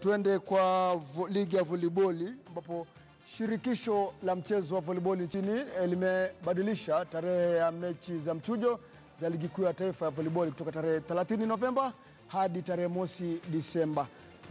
Tuende kwa ligi ya volleyball ambapo shirikisho la mchezo wa volleyball nchini limebadilisha tarehe ya mechi za mchujo za ligi kuu ya taifa ya volleyball kutoka tarehe 30 Novemba hadi tarehe mosi Disemba.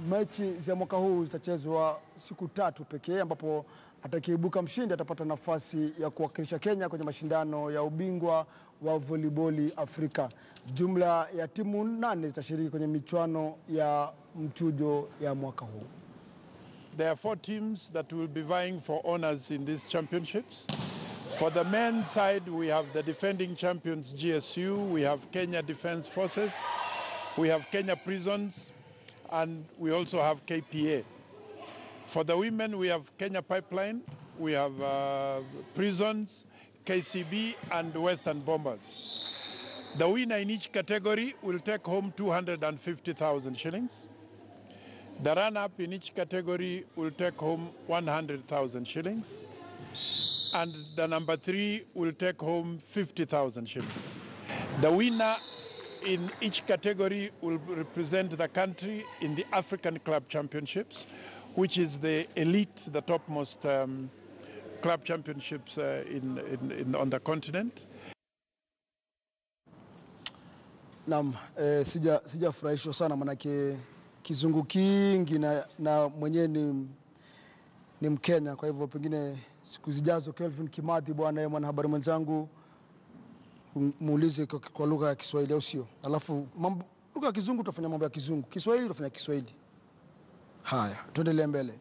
Mechi za mwaka huu zitachezwa siku 3 pekee, ambapo atakayeibuka mshindi atapata nafasi ya kuwakilisha Kenya kwenye mashindano ya ubingwa wa volleyball Afrika. Jumla ya timu 8 zitashiriki kwenye michuano ya mchujo ya mwaka huu. There are 4 teams that will be vying for honors in these championships. For the men's side, we have the defending champions GSU, we have Kenya Defence Forces, we have Kenya Prisons, and we also have KPA. For the women, we have Kenya Pipeline, we have Prisons, KCB, and Western Bombers. The winner in each category will take home 250,000 shillings. The runner-up in each category will take home 100,000 shillings. And the number 3 will take home 50,000 shillings. The winner in each category will represent the country in the African Club Championships, which is the elite, the topmost club championships on the continent. Naam, sijafurahishwa sana manake kizungu kingi na mwenyewe ni Mkenya, kwa hivyo pengine siku zijazo Kelvin Kimathi bwana mwanahabari mwenzangu muulize kwa lugha ya Kiswahili au sio? Alafu lugha ya kizungu tutafanya mambo ya kizungu, Kiswahili tutafanya Kiswahili. Haya, tuendelee mbele.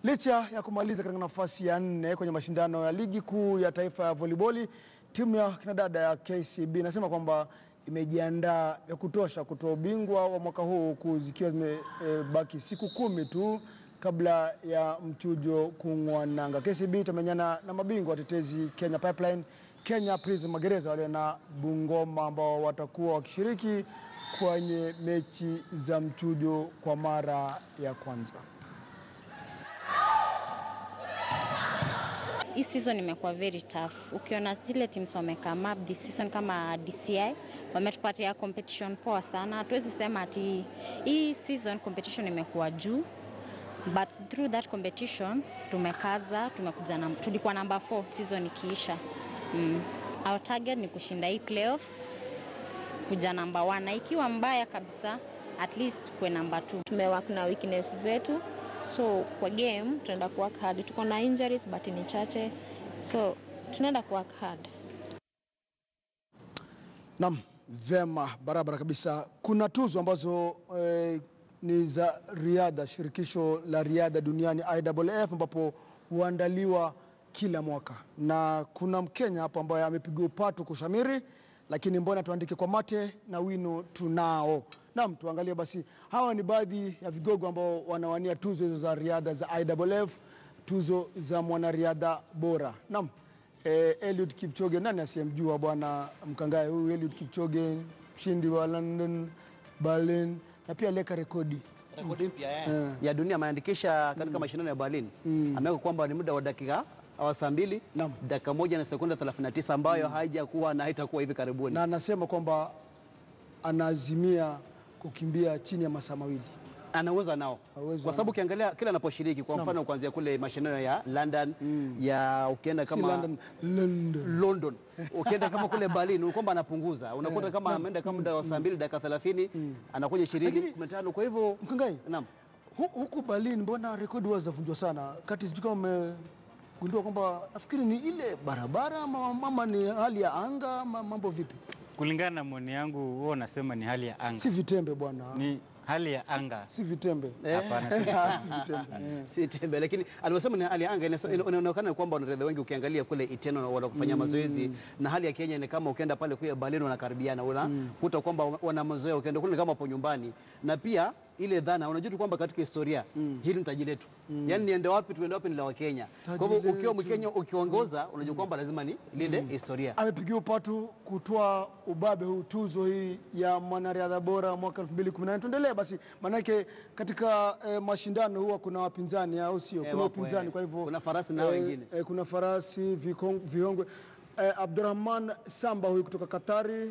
Licha ya kumaliza katika nafasi ya 4 kwenye mashindano ya ligi kuu ya taifa ya volleyball, timu ya kinadada ya KCB nasema kwamba imejiandaa ya kutosha kutoa ubingwa wa mwaka huu, zikiwa zimebaki siku 10 tu kabla ya mchujo kung'oa nanga. KCB itamenyana na mabingwa watetezi Kenya Pipeline, Kenya Prisons Magereza wale na Bungoma, ambao watakuwa wakishiriki kwenye mechi za mchujo kwa mara ya kwanza. Hii season imekuwa very tough. Ukiona zile teams wamekama up this season kama DCI, wametupatia competition poa sana. Hatuwezi sema ati hii season competition imekuwa juu, but through that competition tumekaza, tulikuwa number 4 season ikiisha. Our target ni kushinda hii playoffs, kuja number 1, na ikiwa mbaya kabisa at least kwa number 2. Tumework na weakness zetu, so kwa game tunaenda work hard. Tuko na injuries but ni chache, so tunaenda work hard. Naam, vema, barabara kabisa. Kuna tuzo ambazo ni za riadha, shirikisho la riadha duniani IAAF, ambapo huandaliwa kila mwaka, na kuna Mkenya hapa ambaye amepiga upato kushamiri, lakini mbona tuandike kwa mate na wino tunao. Naam, tuangalie basi, hawa ni baadhi ya vigogo ambao wanawania tuzo hizo za riadha za IAAF, tuzo za mwanariadha bora. Naam, Eliud Kipchoge, nani asiyemjua bwana Mkangae huyu? Eliud Kipchoge mshindi wa London, Berlin, na pia leka rekodi mpya ya dunia ameandikisha katika mashindano ya Berlin. Ameweka kwamba ni muda wa dakika saa 2 dakika 1 na sekunde 39, ambayo haijakuwa na haitakuwa hivi karibuni. Na anasema kwamba anaazimia kukimbia chini ya masaa 2. Anaweza nao. Kwa sababu ukiangalia kila anaposhiriki, kwa mfano kuanzia kule mashindano ya London, ya ukienda kama London, ukienda kama kule Berlin, kwamba anapunguza. Unakuta kama ameenda kama muda wa saa 2 dakika 30, anakuja 20 15. Kwa hivyo Mkangai, naam, huku Berlin mbona rekodi wazavunjwa sana? Kati sijui kama umegundua kwamba nafikiri ni ile barabara ama ni hali ya anga, mambo vipi? Kulingana na maoni yangu, huo nasema ni hali ya anga. Si vitembe bwana. Ni hali ya anga. Si vitembe. Hapana, si vitembe. Si vitembe, lakini alivyosema ni hali ya anga. Inaonekana kwamba wanariadha wengi ukiangalia kule Iteno wanakufanya mazoezi, na hali ya Kenya ni kama ukienda pale kwa Berlin wanakaribiana, unakuta kwamba wana mazoezi, ukienda kule kama hapo nyumbani. Na pia ile dhana, unajua tu kwamba katika historia hili ni taji letu. Yaani niende wapi tuende wapi ni la Wakenya. Kwa hivyo ukiwa Mkenya ukiongoza, unajua kwamba lazima ni linde historia. Amepigiwa upatu kutoa ubabe huu tuzo hii ya mwanariadha bora mwaka 2018. Tuendelee basi, manake katika mashindano huwa kuna wapinzani au sio? Kuna upinzani, kwa hivyo kuna farasi na wengine. Kuna farasi, vihongwe. Abdurrahman Samba huyu kutoka Katari,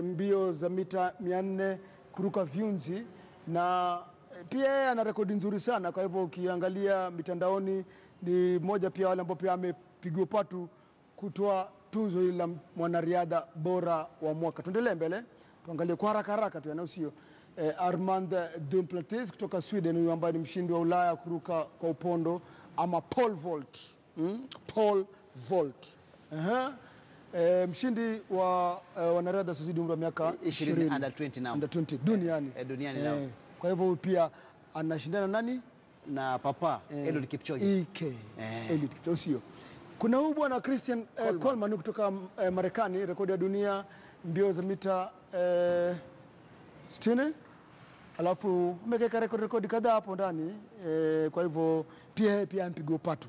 mbio za mita 400 kuruka viunzi, na pia yeye ana rekodi nzuri sana, kwa hivyo ukiangalia mitandaoni ni moja pia wale ambao pia amepigiwa patu kutoa tuzo hili la mwanariadha bora wa mwaka. Tuendelee mbele, tuangalie kwa haraka tu yanayosio. Armand Duplantis kutoka Sweden, huyu ambaye ni mshindi wa Ulaya kuruka kwa upondo ama pole vault. Pole vault. Mshindi wa wanariadha sozidi umri wa miaka 20 under 20 now. Under 20 duniani. Duniani now. Kwa hivyo pia anashindana nani? Na papa Eliud Kipchoge. Eliud Kipchoge sio. Kuna huyu bwana Christian Coleman kutoka Marekani, rekodi ya dunia mbio za mita 60. Alafu ameweka rekodi kadhaa hapo ndani. Kwa hivyo pia ampigwa patu.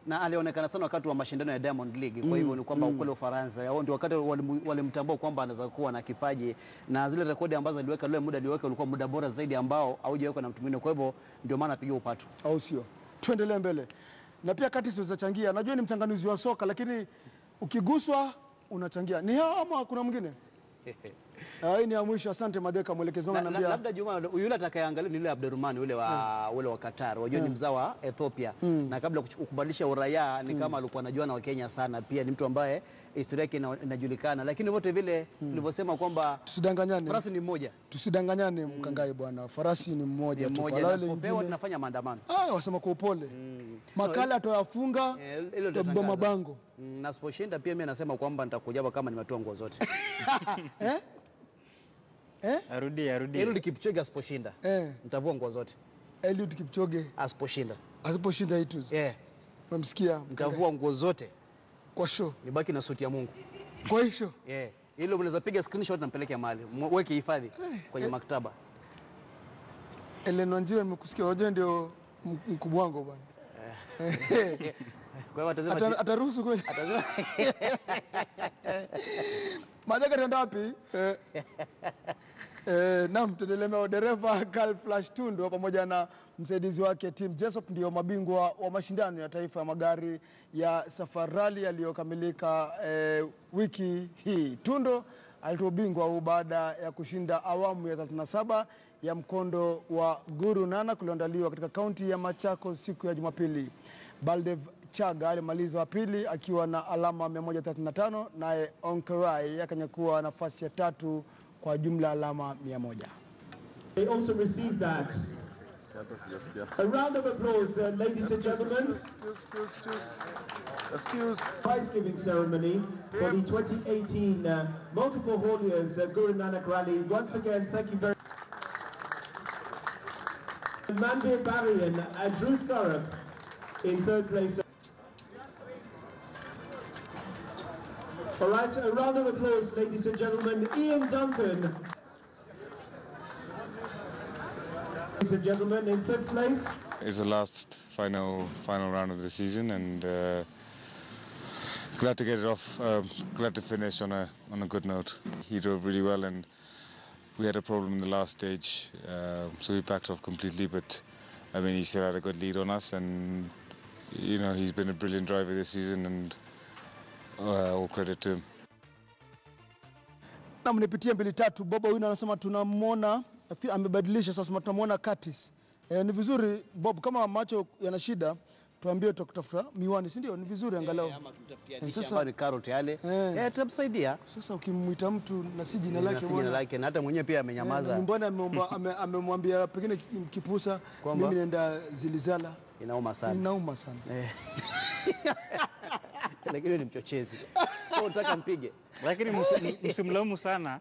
Na alionekana sana wakati wa mashindano ya Diamond League. Kwa hivyo ni kwamba kule Ufaransa hao ndio wakati walimtambua kwamba anaweza kuwa na kipaji, na zile rekodi ambazo aliweka ile muda aliweka ulikuwa muda bora zaidi ambao haujawekwa na mtu mwingine. Kwa hivyo ndio maana apigiwa upatu. Au sio? Tuendelee mbele. Na pia kati sio zachangia. Najua ni mchanganuzi wa soka, lakini ukiguswa unachangia. Ni hao ama kuna mwingine? Hii ni ya mwisho. Asante Madeka, mwelekezo wangu ananiambia. Labda Juma yule atakayeangalia ni yule Abdurrahman yule wa Qatar. Wajua ni mzao wa Ethiopia. Na kabla kubadilisha uraia ni kama alikuwa anajua na Wakenya sana. Pia ni mtu ambaye historia yake inajulikana. Lakini wote vile nilivyosema kwamba tusidanganyane. Farasi ni mmoja. Tusidanganyane Mkangai bwana. Farasi ni mmoja tu. Kwa wale wengine tunafanya maandamano. Wasema kwa upole. Makala atoyafunga kwa mabango. Na siposhinda pia mimi nasema kwamba nitakuja hapa kama nimetoa nguo zote. Arudi. Eliud Kipchoge asiposhinda. Nitavua nguo zote. Eliud Kipchoge asiposhinda. Asiposhinda hii tuzo. Umemsikia? Nitavua nguo zote. Kwa show. Nibaki na suti ya Mungu. Kwa hiyo? Hilo mnaweza piga screenshot na mpeleke mahali. Weke hifadhi kwenye maktaba. Ellen Wanjiru nimekusikia, unajua ndio mkubwa wangu bwana. Kwa hiyo atasema ataruhusu kweli. Madaka tuenda wapi? Naam, tuendelee. Dereva Carl Flash Tundo pamoja na msaidizi wake Tim Jesop ndio mabingwa wa mashindano ya taifa ya magari ya Safari Rally yaliyokamilika wiki hii. Tundo alitoa ubingwa huu baada ya kushinda awamu ya 37 ya mkondo wa Guru Nanak kulioandaliwa katika kaunti ya Machakos siku ya Jumapili. Baldev Chaga alimaliza wa pili akiwa na alama 135, naye Onkerai akanyakua nafasi ya tatu kwa jumla alama 100. They also received that. A round of applause, ladies and gentlemen. Excuse. Prize giving ceremony for the 2018 multiple hauliers Guru Nanak Rally. Once again, thank you very much. Mandir Barian and Drew Sturrock in third place. All right, a round of applause, ladies and gentlemen. Ian Duncan. Ladies and gentlemen, in fifth place. It's the last final round of the season, and glad to get it off. Glad to finish on a good note. He drove really well, and we had a problem in the last stage, so we backed off completely. But I mean, he still had a good lead on us, and you know, he's been a brilliant driver this season, and all credit to him. Na mnipitie 2-3. Bobo huyu anasema tunamwona, nafikiri amebadilisha sasa, tunamwona Curtis. Ni vizuri Bob, kama macho yana shida tuambie, tutakutafuta miwani, si ndio? Ni vizuri angalau. Sasa ni carrot yale. Tutamsaidia. Sasa ukimuita mtu na si jina lake, jina lake, na hata mwenyewe pia amenyamaza. Nyumbani amemwambia pengine kipusa, mimi naenda Zilizala. Inauma sana. Inauma sana. Lakini ni mchochezi. So unataka mpige. Lakini msimlaumu sana.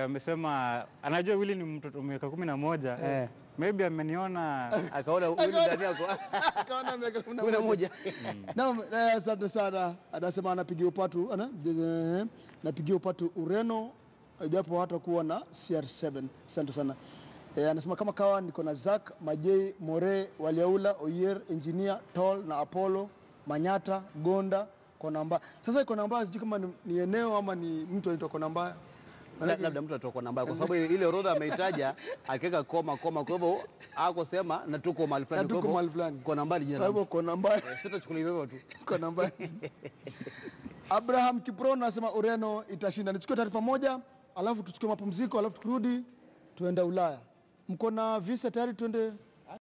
Wamesema anajua Willy ni mtoto miaka 11. Maybe ameniona akaona Willy ndani yako. Akaona miaka 11. Naam, asante sana. Anasema anapigia upatu, napigia upatu Ureno japo hata kuwa na CR7. Asante sana. Anasema kama kawa niko na Zack, Majei, More, Waliaula, Oyer, Engineer, Tol na Apollo, Manyata, Gonda, Konamba. Sasa Konamba sijui kama ni eneo ama ni mtu anaitwa Konamba. Labda mtu atoka namba kwa sababu ile orodha ameitaja akaweka koma. Kwa hivyo akosema na tuko mahali fulani. Tuko mahali fulani. Konamba jina. Kwa hivyo Konamba. Sitachukulia hivyo tu. Konamba. Abraham Kipro anasema Ureno itashinda. Nichukue taarifa moja, alafu tuchukue mapumziko, alafu tukirudi tuenda Ulaya. Mko na visa tayari, twende